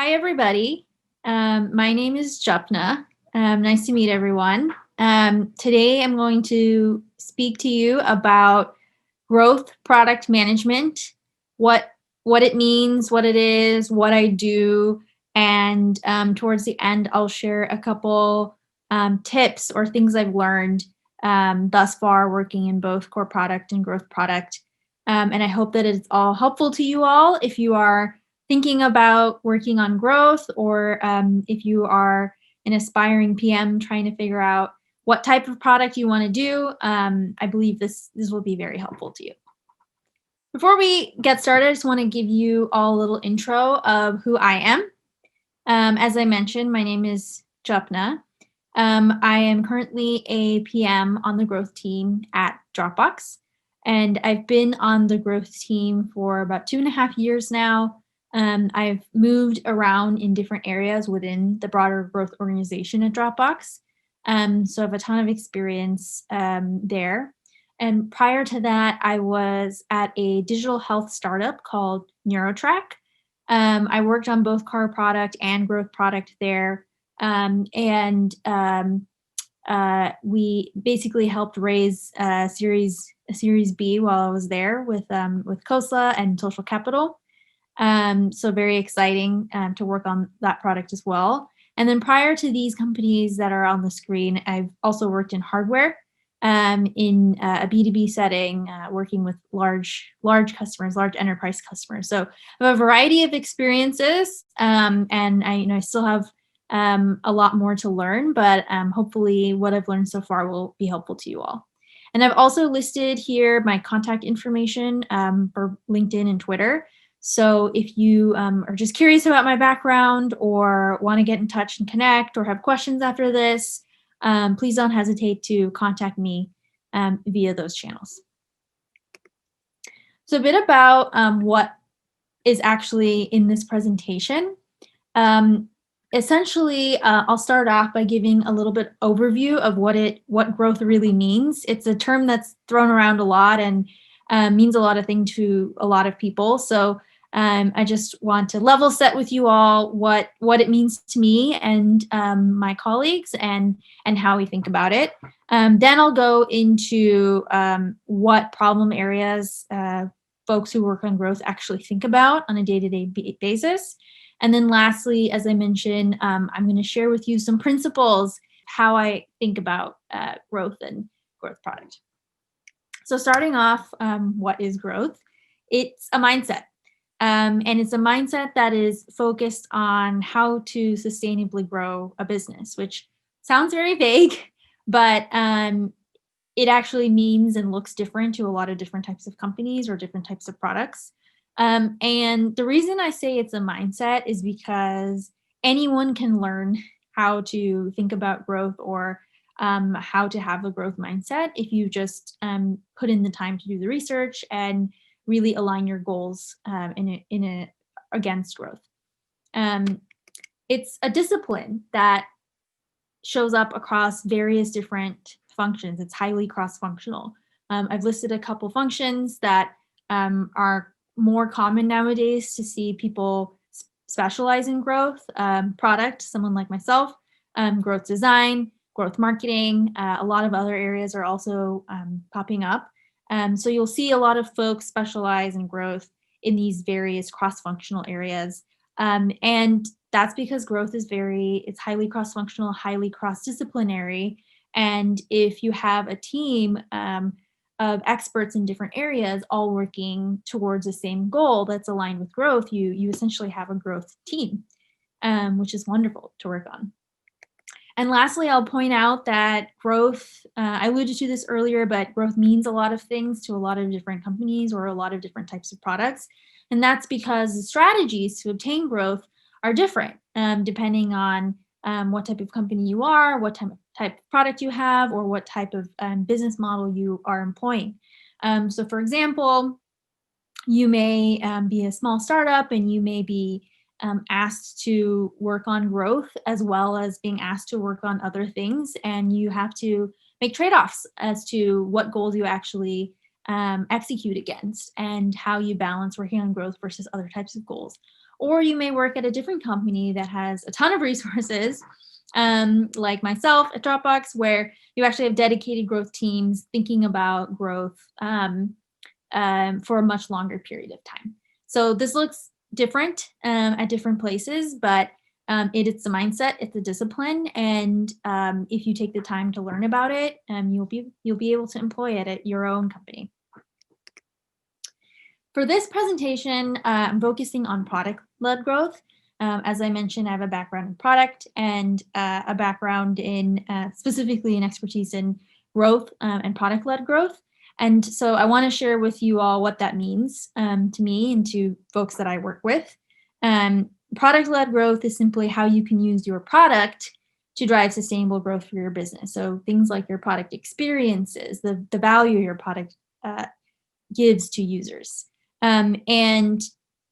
Hi, everybody. My name is Japna. Nice to meet everyone. Today, I'm going to speak to you about growth product management, what what it means, what it is, what I do, and towards the end, I'll share a couple tips or things I've learned thus far working in both core product and growth product. And I hope that it's all helpful to you all if you are thinking about working on growth, or if you are an aspiring PM trying to figure out what type of product you want to do, I believe this will be very helpful to you. Before we get started, I just want to give you all a little intro of who I am. As I mentioned, my name is Japna. I am currently a PM on the growth team at Dropbox, and I've been on the growth team for about 2.5 years now. I've moved around in different areas within the broader growth organization at Dropbox. So I have a ton of experience there. And prior to that, I was at a digital health startup called NeuroTrack. I worked on both car product and growth product there. We basically helped raise a Series B while I was there with Khosla and Social Capital. So very exciting to work on that product as well. And then prior to these companies that are on the screen, I've also worked in hardware in a B2B setting, working with large customers, large enterprise customers. So I have a variety of experiences, and I still have a lot more to learn, but hopefully what I've learned so far will be helpful to you all. And I've also listed here my contact information for LinkedIn and Twitter. So if you are just curious about my background or want to get in touch and connect or have questions after this, please don't hesitate to contact me via those channels. So a bit about what is actually in this presentation. Essentially, I'll start off by giving a little bit overview of what growth really means. It's a term that's thrown around a lot and means a lot of things to a lot of people. So I just want to level set with you all what it means to me and my colleagues and how we think about it. Then I'll go into what problem areas folks who work on growth actually think about on a day-to-day basis. And then lastly, as I mentioned, I'm going to share with you some principles, how I think about growth and growth product. So starting off, what is growth? It's a mindset. And it's a mindset that is focused on how to sustainably grow a business, which sounds very vague, but it actually means and looks different to a lot of different types of companies or different types of products. And the reason I say it's a mindset is because anyone can learn how to think about growth or how to have a growth mindset if you just put in the time to do the research and really align your goals against growth. It's a discipline that shows up across various different functions. It's highly cross-functional. I've listed a couple functions that are more common nowadays to see people specialize in growth, product, someone like myself, growth design, growth marketing. A lot of other areas are also popping up. So you'll see a lot of folks specialize in growth in these various cross-functional areas. And that's because growth is it's highly cross-functional, highly cross-disciplinary. And if you have a team of experts in different areas all working towards the same goal that's aligned with growth, you essentially have a growth team, which is wonderful to work on. And lastly, I'll point out that growth, I alluded to this earlier, but growth means a lot of things to a lot of different companies or a lot of different types of products. And that's because the strategies to obtain growth are different depending on what type of company you are, what type of product you have, or what type of business model you are employing. So for example, you may be a small startup and you may be asked to work on growth as well as being asked to work on other things, and you have to make trade-offs as to what goals you actually execute against and how you balance working on growth versus other types of goals. Or you may work at a different company that has a ton of resources, like myself at Dropbox, where you actually have dedicated growth teams thinking about growth for a much longer period of time. So this looks different at different places, but it's a mindset, it's a discipline, and if you take the time to learn about it, you'll be able to employ it at your own company. For this presentation, I'm focusing on product-led growth. As I mentioned, I have a background in product and a background in specifically in expertise in growth and product-led growth. And so I want to share with you all what that means to me and to folks that I work with. Product-led growth is simply how you can use your product to drive sustainable growth for your business. So things like your product experiences, the value your product gives to users. As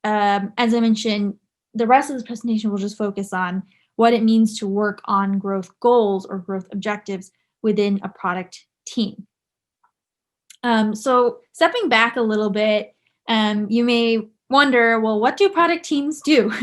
I mentioned, the rest of this presentation will just focus on what it means to work on growth goals or growth objectives within a product team. So stepping back a little bit, you may wonder, well, what do product teams do?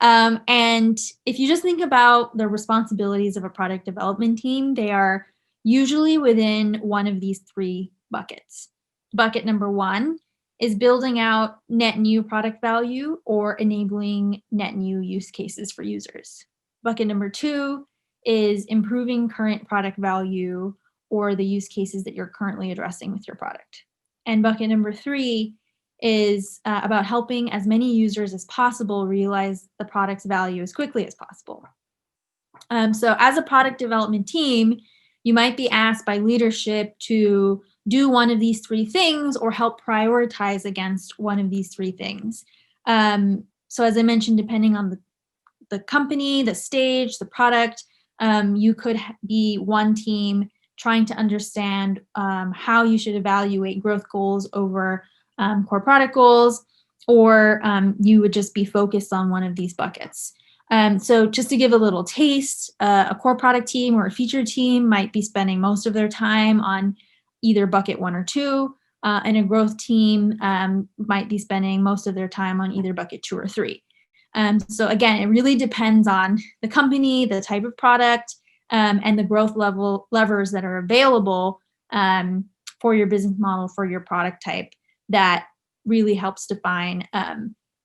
And if you just think about the responsibilities of a product development team, they are usually within one of these three buckets. Bucket number one is building out net new product value or enabling net new use cases for users. Bucket number two is improving current product value or the use cases that you're currently addressing with your product. And bucket number three is about helping as many users as possible realize the product's value as quickly as possible. So as a product development team, you might be asked by leadership to do one of these three things or help prioritize against one of these three things. So as I mentioned, depending on the company, the stage, the product, you could be one team trying to understand how you should evaluate growth goals over core product goals, or you would just be focused on one of these buckets. So just to give a little taste, a core product team or a feature team might be spending most of their time on either bucket one or two, and a growth team might be spending most of their time on either bucket two or three. So again, it really depends on the company, the type of product, and the growth levers that are available for your business model, for your product type, that really helps define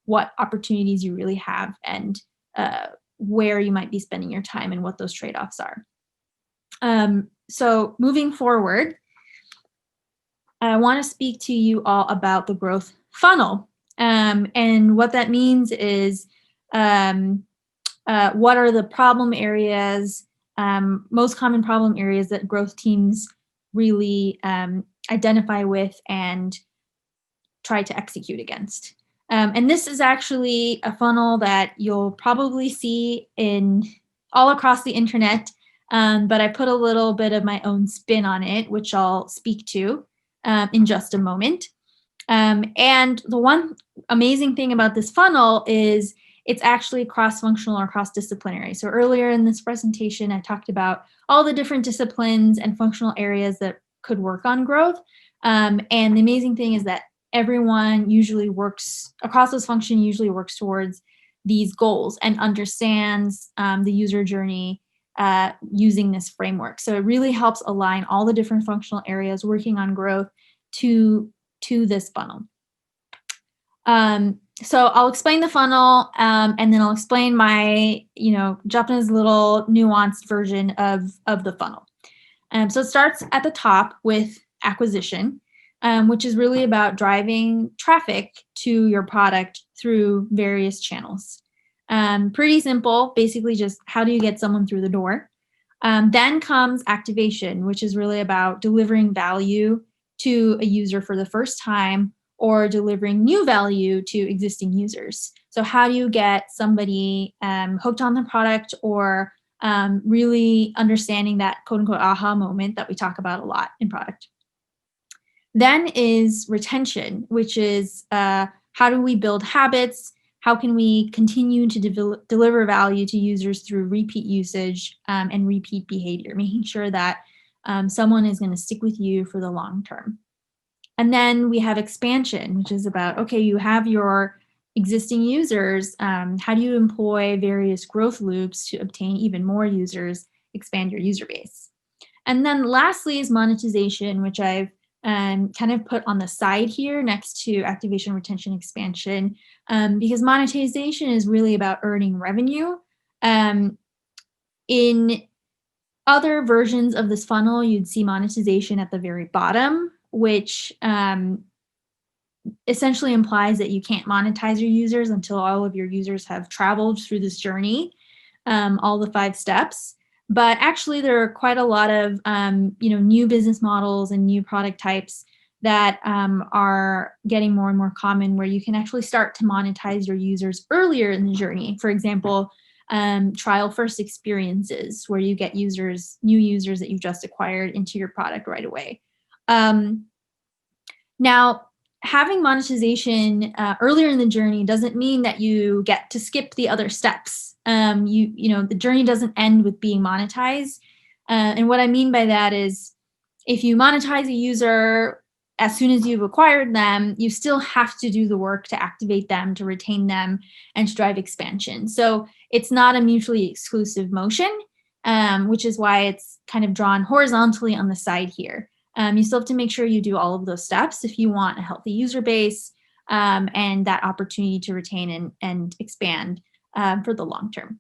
what opportunities you really have and where you might be spending your time and what those trade-offs are. So moving forward, I want to speak to you all about the growth funnel. And what that means is what are the problem areas, most common problem areas that growth teams really identify with and try to execute against. And this is actually a funnel that you'll probably see in all across the internet, but I put a little bit of my own spin on it, which I'll speak to in just a moment. And the one amazing thing about this funnel is it's actually cross-functional or cross-disciplinary. So earlier in this presentation, I talked about all the different disciplines and functional areas that could work on growth. And the amazing thing is that everyone usually works across those functions, usually works towards these goals and understands the user journey using this framework. So it really helps align all the different functional areas working on growth to this funnel. So I'll explain the funnel and then I'll explain my, Japna's little nuanced version of the funnel. So it starts at the top with acquisition, which is really about driving traffic to your product through various channels. Pretty simple, basically just how do you get someone through the door? Then comes activation, which is really about delivering value to a user for the first time or delivering new value to existing users. So how do you get somebody hooked on the product or really understanding that quote unquote aha moment that we talk about a lot in product? Then is retention, which is how do we build habits? How can we continue to deliver value to users through repeat usage and repeat behavior, making sure that someone is going to stick with you for the long term. And then we have expansion, which is about, okay, you have your existing users, how do you employ various growth loops to obtain even more users, expand your user base? And then lastly is monetization, which I've kind of put on the side here next to activation, retention, expansion, because monetization is really about earning revenue. In other versions of this funnel, you'd see monetization at the very bottom, which essentially implies that you can't monetize your users until all of your users have traveled through this journey, all the 5 steps. But actually, there are quite a lot of new business models and new product types that are getting more and more common, where you can actually start to monetize your users earlier in the journey. For example, trial first experiences, where you get new users that you've just acquired into your product right away. Now, having monetization earlier in the journey doesn't mean that you get to skip the other steps. The journey doesn't end with being monetized. And what I mean by that is, if you monetize a user as soon as you've acquired them, you still have to do the work to activate them, to retain them, and to drive expansion. So it's not a mutually exclusive motion, which is why it's kind of drawn horizontally on the side here. You still have to make sure you do all of those steps if you want a healthy user base and that opportunity to retain and expand for the long term.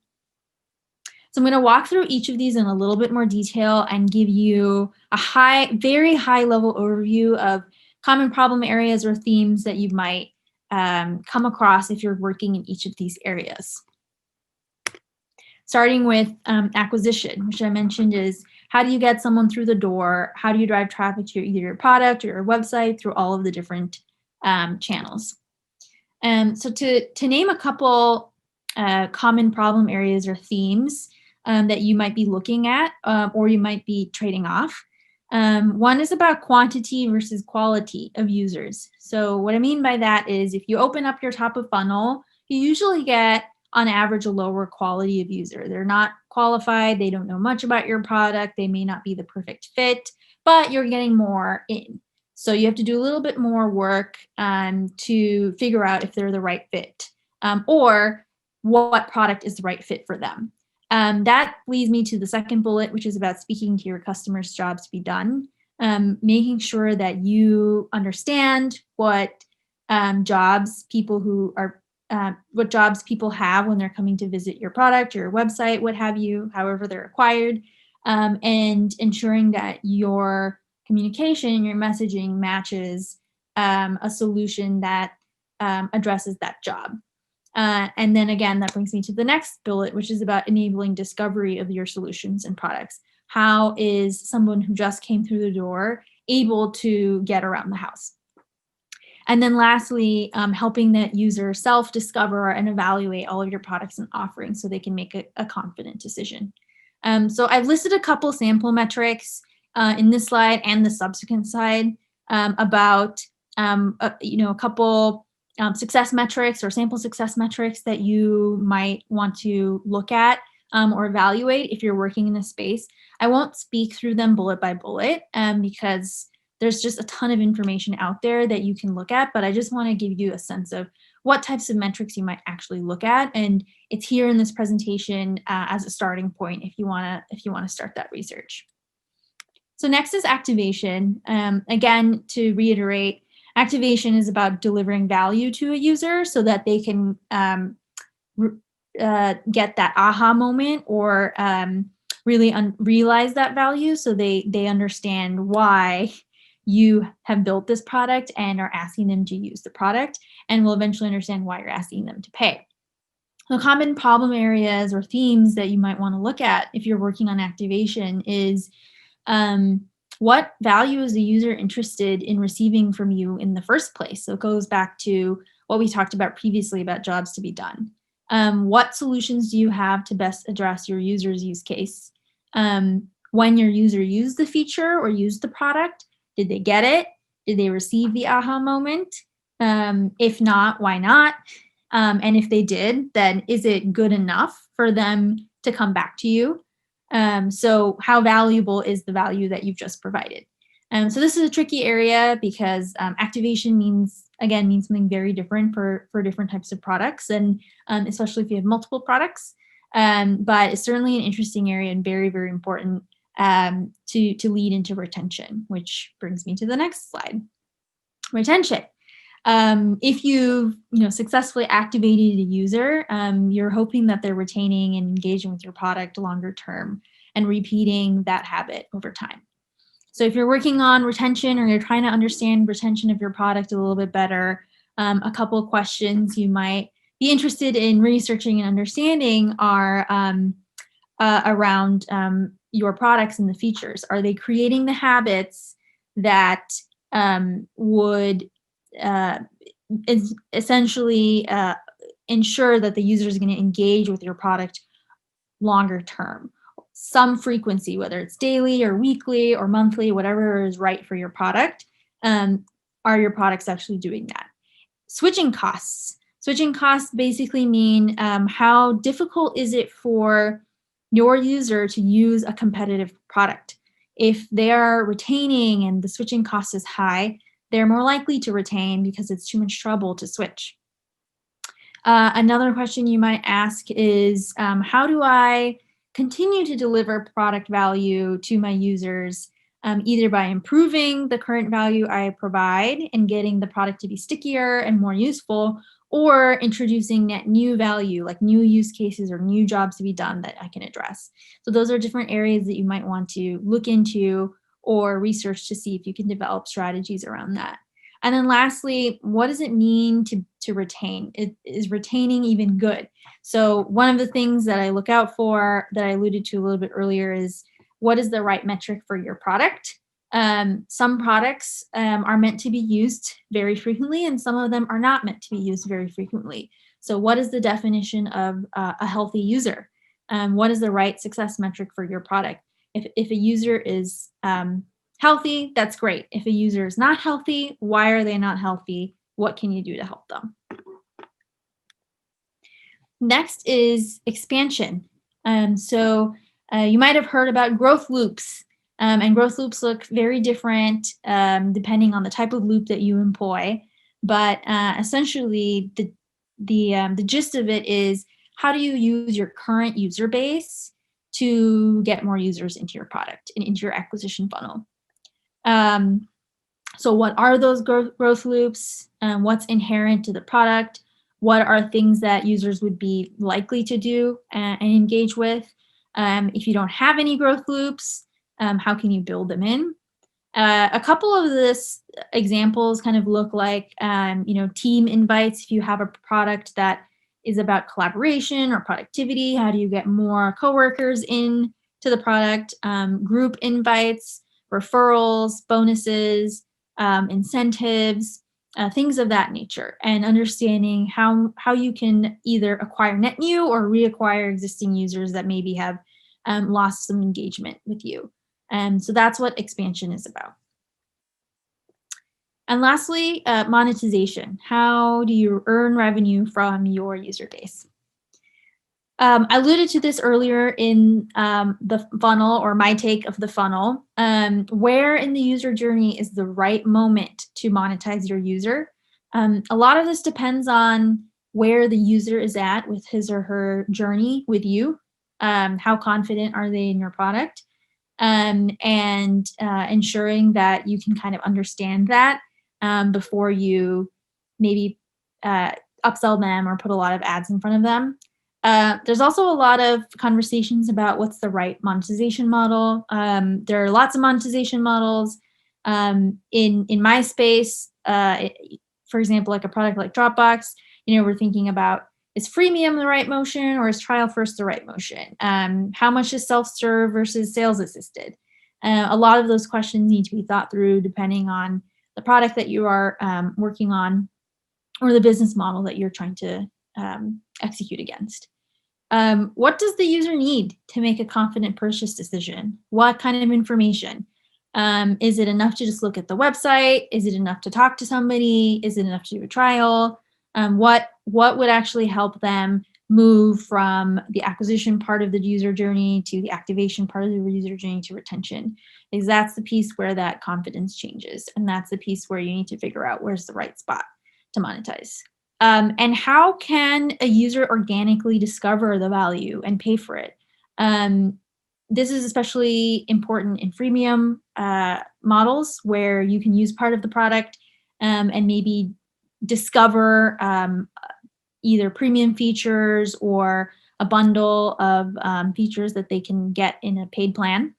So I'm going to walk through each of these in a little bit more detail and give you a very high level overview of common problem areas or themes that you might come across if you're working in each of these areas. Starting with acquisition, which I mentioned is, how do you get someone through the door? How do you drive traffic to either your product or your website through all of the different channels? So to name a couple common problem areas or themes that you might be looking at or you might be trading off. One is about quantity versus quality of users. So what I mean by that is, if you open up your top of funnel, you usually get on average a lower quality of user. They're not qualified, they don't know much about your product, they may not be the perfect fit, but you're getting more in. So you have to do a little bit more work to figure out if they're the right fit or what product is the right fit for them. That leads me to the second bullet, which is about speaking to your customers' jobs to be done, making sure that you understand what jobs people have when they're coming to visit your product or your website, what have you, however they're acquired, and ensuring that your communication, your messaging matches a solution that addresses that job. And then again, that brings me to the next bullet, which is about enabling discovery of your solutions and products. How is someone who just came through the door able to get around the house? And then lastly, helping that user self-discover and evaluate all of your products and offerings so they can make a confident decision. So I've listed a couple sample metrics in this slide and the subsequent slide about a couple success metrics or sample success metrics that you might want to look at or evaluate if you're working in this space. I won't speak through them bullet by bullet because there's just a ton of information out there that you can look at, but I just want to give you a sense of what types of metrics you might actually look at, and it's here in this presentation as a starting point if you want to start that research. So next is activation. Again, to reiterate, activation is about delivering value to a user so that they can get that aha moment or really realize that value, so they understand why you have built this product and are asking them to use the product, and will eventually understand why you're asking them to pay. The common problem areas or themes that you might want to look at if you're working on activation is what value is the user interested in receiving from you in the first place? So it goes back to what we talked about previously about jobs to be done. What solutions do you have to best address your user's use case? When your user used the feature or used the product, did they get it? Did they receive the aha moment? If not, why not? And if they did, then is it good enough for them to come back to you? So how valuable is the value that you've just provided? So this is a tricky area because activation means something very different for different types of products, and especially if you have multiple products. But it's certainly an interesting area and very, very important to lead into retention, which brings me to the next slide. Retention. If you've successfully activated a user, you're hoping that they're retaining and engaging with your product longer term and repeating that habit over time. So if you're working on retention or you're trying to understand retention of your product a little bit better, a couple of questions you might be interested in researching and understanding are around your products and the features. Are they creating the habits that would essentially ensure that the user is going to engage with your product longer term? Some frequency, whether it's daily or weekly or monthly, whatever is right for your product. Are your products actually doing that? Switching costs. Switching costs basically mean how difficult is it for your user to use a competitive product. If they are retaining and the switching cost is high, they're more likely to retain because it's too much trouble to switch. Another question you might ask is, how do I continue to deliver product value to my users, either by improving the current value I provide and getting the product to be stickier and more useful, or introducing net new value, like new use cases or new jobs to be done that I can address. So those are different areas that you might want to look into or research to see if you can develop strategies around that. And then lastly, what does it mean to retain? Is retaining even good? So one of the things that I look out for that I alluded to a little bit earlier is, what is the right metric for your product? Some products are meant to be used very frequently, and some of them are not meant to be used very frequently. So what is the definition of a healthy user? What is the right success metric for your product? If a user is healthy, that's great. If a user is not healthy, why are they not healthy? What can you do to help them? Next is expansion. So you might have heard about growth loops, and growth loops look very different depending on the type of loop that you employ. But essentially, the gist of it is, how do you use your current user base to get more users into your product and into your acquisition funnel? So what are those growth loops? What's inherent to the product? What are things that users would be likely to do and engage with? If you don't have any growth loops, how can you build them in? A couple of this examples kind of look like, team invites. If you have a product that is about collaboration or productivity, how do you get more coworkers in to the product? Group invites, referrals, bonuses, incentives, things of that nature, and understanding how you can either acquire net new or reacquire existing users that maybe have lost some engagement with you. So that's what expansion is about. And lastly, monetization. How do you earn revenue from your user base? I alluded to this earlier in the funnel, or my take of the funnel. Where in the user journey is the right moment to monetize your user? A lot of this depends on where the user is at with his or her journey with you. How confident are they in your product? And ensuring that you can kind of understand that before you maybe upsell them or put a lot of ads in front of them. There's also a lot of conversations about what's the right monetization model. There are lots of monetization models. In my space, for example, like a product like Dropbox, we're thinking about, is freemium the right motion or is trial first the right motion? How much is self-serve versus sales assisted? A lot of those questions need to be thought through depending on the product that you are working on or the business model that you're trying to execute against. What does the user need to make a confident purchase decision? What kind of information? Is it enough to just look at the website? Is it enough to talk to somebody? Is it enough to do a trial? What would actually help them move from the acquisition part of the user journey to the activation part of the user journey to retention, because that's the piece where that confidence changes. And that's the piece where you need to figure out where's the right spot to monetize. And how can a user organically discover the value and pay for it? This is especially important in freemium models where you can use part of the product and maybe discover either premium features or a bundle of features that they can get in a paid plan.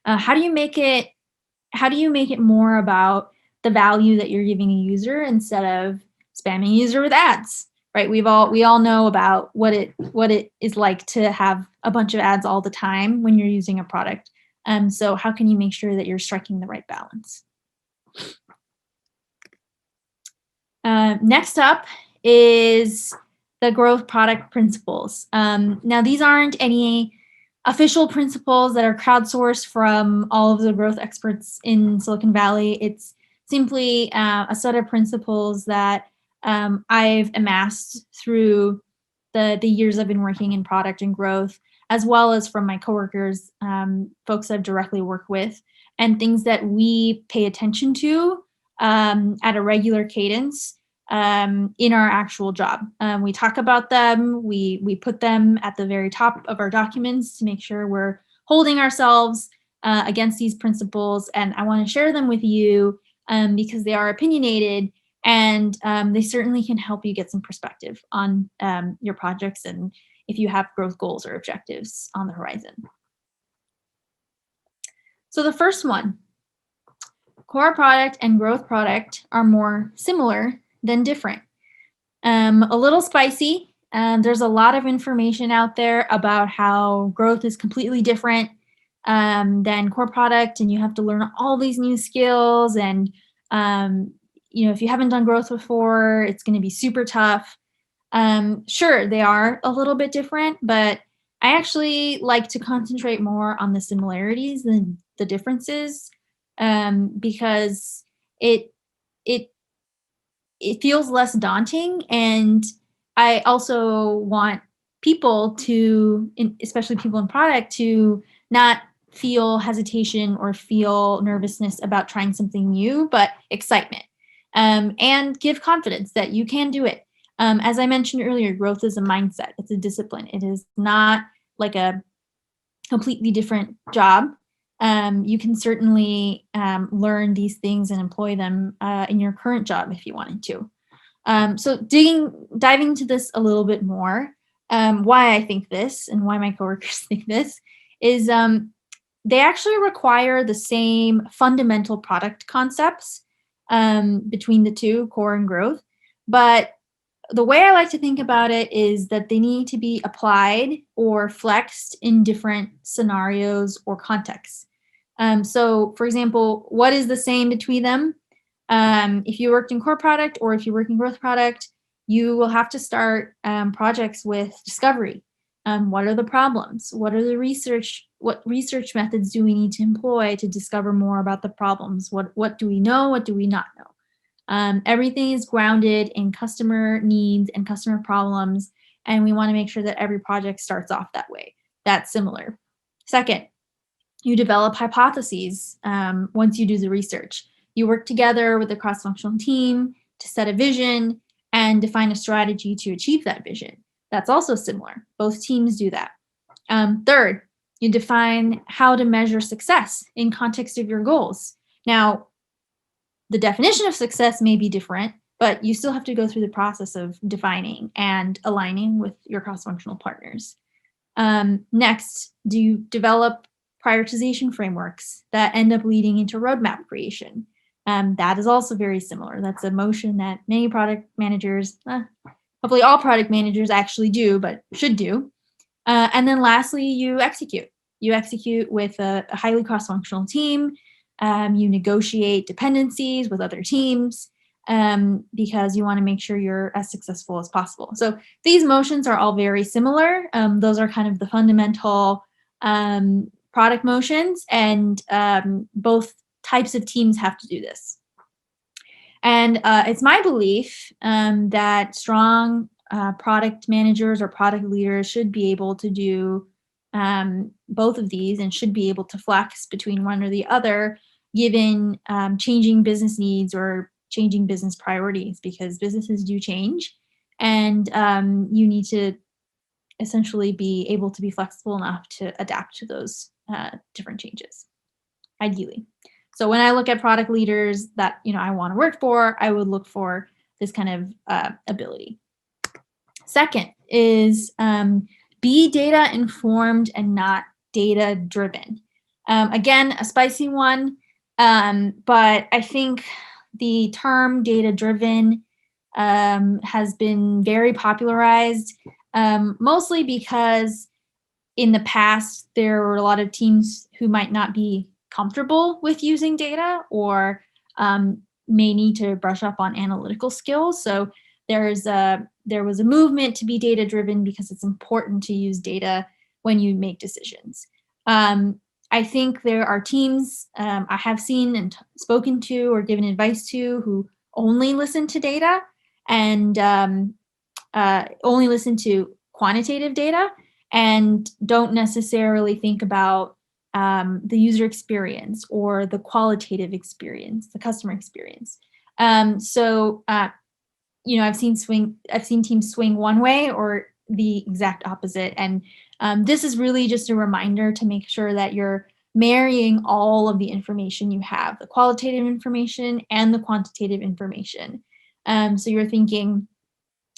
How do you make it more about the value that you're giving a user instead of spamming a user with ads? Right? We all know about what it is like to have a bunch of ads all the time when you're using a product. So how can you make sure that you're striking the right balance? Next up is the growth product principles. Now, these aren't any official principles that are crowdsourced from all of the growth experts in Silicon Valley. It's simply a set of principles that I've amassed through the years I've been working in product and growth, as well as from my coworkers, folks I've directly worked with, and things that we pay attention to at a regular cadence in our actual job. We talk about them, we put them at the very top of our documents to make sure we're holding ourselves against these principles. And I want to share them with you because they are opinionated, and they certainly can help you get some perspective on your projects and if you have growth goals or objectives on the horizon. So the first one, core product and growth product are more similar than different. A little spicy. There's a lot of information out there about how growth is completely different than core product, and you have to learn all these new skills. And if you haven't done growth before, it's going to be super tough. Sure, they are a little bit different, but I actually like to concentrate more on the similarities than the differences because it feels less daunting. And I also want people to, especially people in product, to not feel hesitation or feel nervousness about trying something new, but excitement, and give confidence that you can do it. As I mentioned earlier, growth is a mindset. It's a discipline. It is not like a completely different job. You can certainly learn these things and employ them in your current job if you wanted to. So diving into this a little bit more, why I think this and why my coworkers think this is they actually require the same fundamental product concepts between the two, core and growth. But the way I like to think about it is that they need to be applied or flexed in different scenarios or contexts. So, for example, what is the same between them? If you worked in core product or if you work in growth product, you will have to start projects with discovery. What are the problems? What research methods do we need to employ to discover more about the problems? What do we know? What do we not know? Everything is grounded in customer needs and customer problems, and we want to make sure that every project starts off that way. That's similar. Second, you develop hypotheses once you do the research. You work together with a cross-functional team to set a vision and define a strategy to achieve that vision. That's also similar. Both teams do that. Third, you define how to measure success in context of your goals. Now, the definition of success may be different, but you still have to go through the process of defining and aligning with your cross-functional partners. Next, do you develop prioritization frameworks that end up leading into roadmap creation? That is also very similar. That's a motion that many product managers, hopefully all product managers actually do, but should do. And then lastly, you execute. You execute with a highly cross-functional team. You negotiate dependencies with other teams because you want to make sure you're as successful as possible. So these motions are all very similar. Those are kind of the fundamental product motions, and both types of teams have to do this. And it's my belief that strong product managers or product leaders should be able to do both of these and should be able to flex between one or the other, given changing business needs or changing business priorities, because businesses do change, and you need to essentially be able to be flexible enough to adapt to those different changes, ideally. So when I look at product leaders that I want to work for, I would look for this kind of ability. Second is be data informed and not data driven. Again, a spicy one, but I think the term data driven has been very popularized, mostly because in the past there were a lot of teams who might not be comfortable with using data, or may need to brush up on analytical skills. So there was a movement to be data driven because it's important to use data when you make decisions. I think there are teams I have seen and spoken to or given advice to who only listen to data and only listen to quantitative data and don't necessarily think about the user experience or the qualitative experience, the customer experience. I've seen teams swing one way or the exact opposite. And this is really just a reminder to make sure that you're marrying all of the information you have, the qualitative information and the quantitative information. So you're thinking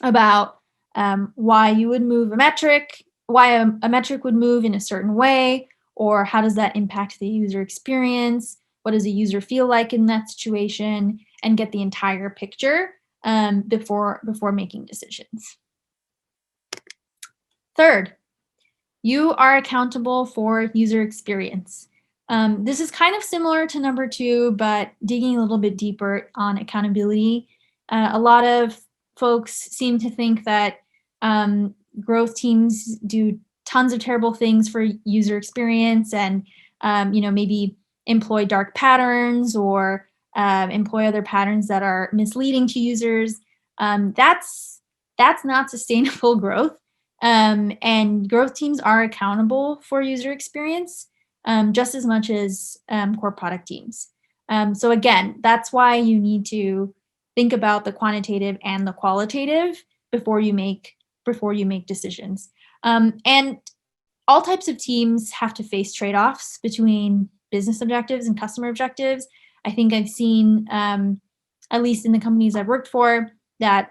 about why you would move a metric, why a metric would move in a certain way, or how does that impact the user experience? What does a user feel like in that situation? And get the entire picture before making decisions. Third, you are accountable for user experience. This is kind of similar to number 2, but digging a little bit deeper on accountability. A lot of folks seem to think that growth teams do tons of terrible things for user experience and maybe employ dark patterns or employ other patterns that are misleading to users. That's not sustainable growth. And growth teams are accountable for user experience just as much as core product teams. So again, that's why you need to think about the quantitative and the qualitative before you make decisions. And all types of teams have to face trade-offs between business objectives and customer objectives. I think I've seen, at least in the companies I've worked for, that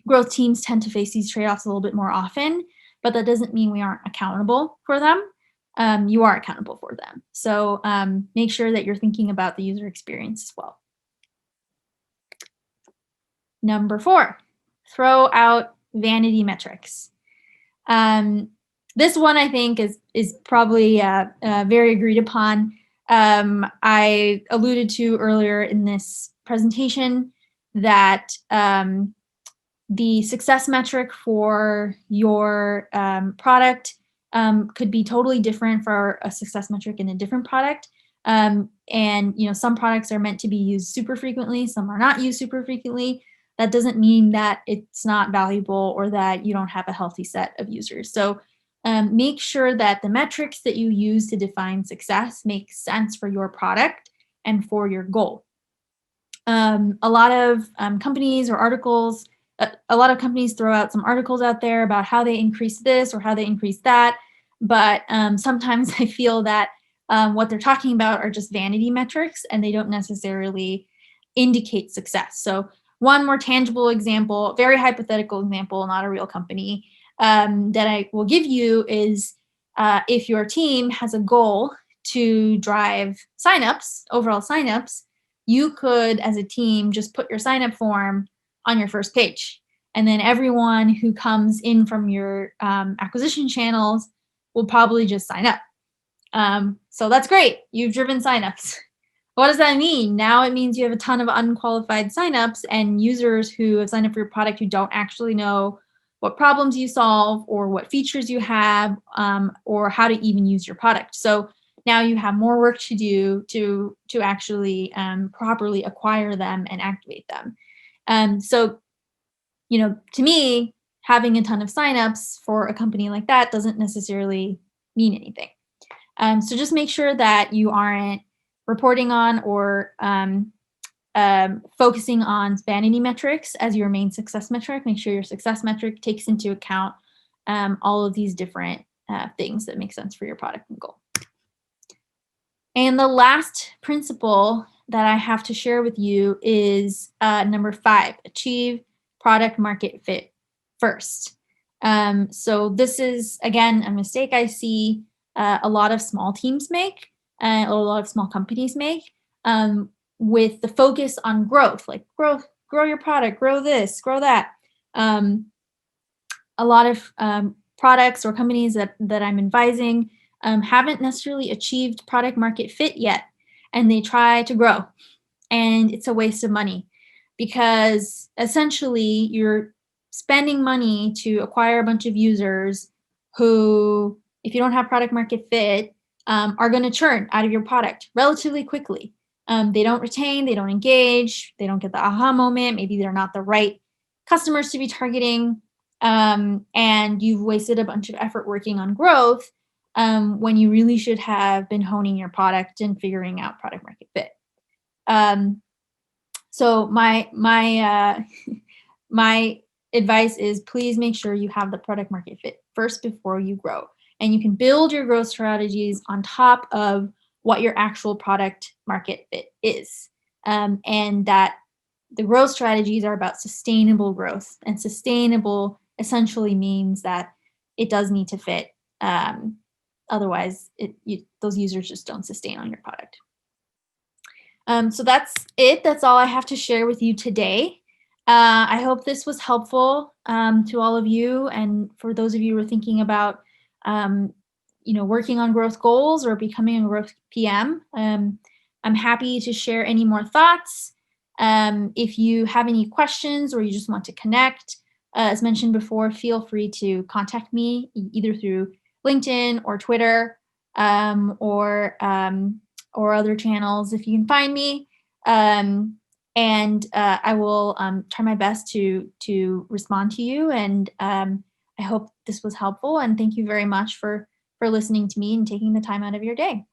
growth teams tend to face these trade-offs a little bit more often, but that doesn't mean we aren't accountable for them. You are accountable for them. So make sure that you're thinking about the user experience as well. Number 4, throw out vanity metrics. This one I think is probably very agreed upon. I alluded to earlier in this presentation that the success metric for your product could be totally different for a success metric in a different product. And some products are meant to be used super frequently, some are not used super frequently. That doesn't mean that it's not valuable or that you don't have a healthy set of users. So make sure that the metrics that you use to define success make sense for your product and for your goal. A lot of companies or articles, a lot of companies throw out some articles out there about how they increase this or how they increase that. But sometimes I feel that what they're talking about are just vanity metrics and they don't necessarily indicate success. So one more tangible example, very hypothetical example, not a real company, that I will give you is if your team has a goal to drive signups, overall signups, you could, as a team, just put your sign-up form on your first page. And then everyone who comes in from your acquisition channels will probably just sign up. So that's great. You've driven signups. What does that mean? Now it means you have a ton of unqualified signups and users who have signed up for your product who don't actually know what problems you solve or what features you have or how to even use your product. So now you have more work to do to actually properly acquire them and activate them. So, to me, having a ton of signups for a company like that doesn't necessarily mean anything. So just make sure that you aren't reporting on or focusing on vanity metrics as your main success metric. Make sure your success metric takes into account all of these different things that make sense for your product and goal. And the last principle that I have to share with you is number 5, achieve product market fit first. So this is, again, a mistake I see a lot of small teams make, a lot of small companies make, with the focus on growth, like grow your product, grow this, grow that. A lot of products or companies that I'm advising haven't necessarily achieved product market fit yet, and they try to grow, and it's a waste of money because essentially you're spending money to acquire a bunch of users who, if you don't have product market fit, are going to churn out of your product relatively quickly. They don't retain, they don't engage, they don't get the aha moment. Maybe they're not the right customers to be targeting, and you've wasted a bunch of effort working on growth when you really should have been honing your product and figuring out product market fit. So my my advice is, please make sure you have the product market fit first before you grow. And you can build your growth strategies on top of what your actual product market fit is. And that the growth strategies are about sustainable growth, and sustainable essentially means that it does need to fit. Otherwise, those users just don't sustain on your product. So that's it. That's all I have to share with you today. I hope this was helpful to all of you. And for those of you who are thinking about, working on growth goals or becoming a growth PM, I'm happy to share any more thoughts. If you have any questions or you just want to connect, as mentioned before, feel free to contact me either through LinkedIn or Twitter, or other channels if you can find me. And I will try my best to respond to you. And I hope this was helpful. And thank you very much for listening to me and taking the time out of your day.